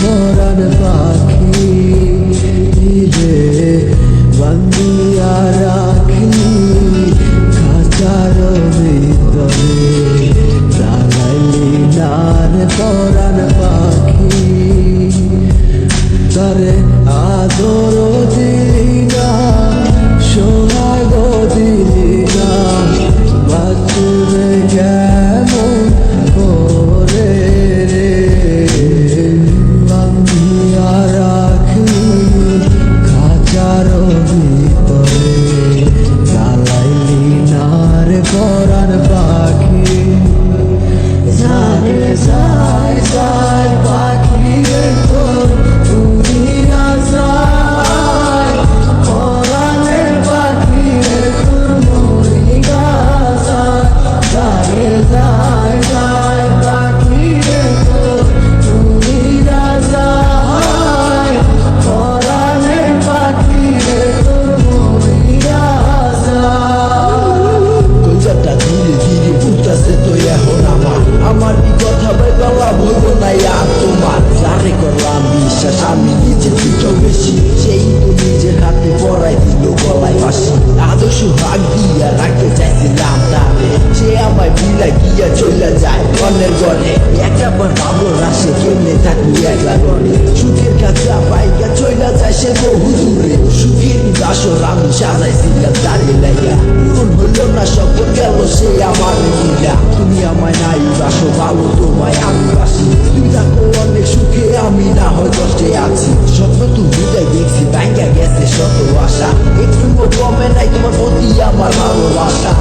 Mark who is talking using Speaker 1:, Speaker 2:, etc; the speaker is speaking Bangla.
Speaker 1: পরাণ পাখি রে বান্ধিয়া রাখি খাঁচার ভিতরে, জ্বালাইলি নার পরাণ পাখি। তারে আদর দিলি না, সোহাগ দিলি না, বাঁচবে কেমন করে রে। বান্ধিয়া রাখি খাঁচার ভিতরে, জ্বালাইলি নার পরাণ পাখি। যায় যায় যায় পাখি রে তোর উড়িয়া যায়, পরাণের পাখি রে তোর মরিয়া যায়। যায় যায় যায় পাখি রে তোর উড়িয়া যায়, পরাণের পাখি রে তোর মরিয়া যায়।
Speaker 2: কলজাটা ধীরে ধীরে উঠতেছে তো এখন আমার কি কথা বেলা বলব না আর তোমার। যারে করলাম বিশ্বাস আমি নিজে থেকে বেশি, সেই তো নিজের হাতে পড়াই দিল গলায় ফাঁসি। আদর্শ ভাগ দিয়া রাখতে চাইছিলাম তারে, সে আমায় বিলা গিয়া চলে যায় অন্যের ঘরে। একবার ভাবলো রাশে কেমনে থাকি একলা ঘরে, সুখের কাছে পাইয়া চলে যায় সে বহু দূরে। সুখের দাসর আমি সাজাইছিলাম দাঁড়িয়ে লাইয়া, পূরণ হইল না স্বপ্ন গেল সে আমার মিলা। তুমি আমায় নাই বাসো ভালো তোমায় আমি বাসি, তুমি থাকো অনেক সুখে আমি না হয় কষ্টে আছি। স্বপ্ন তো হৃদয় দেখছি ভাঙ্গা গেছে শত আশা, একটু কমে নাই তোমার প্রতি আমার ভালোবাসা।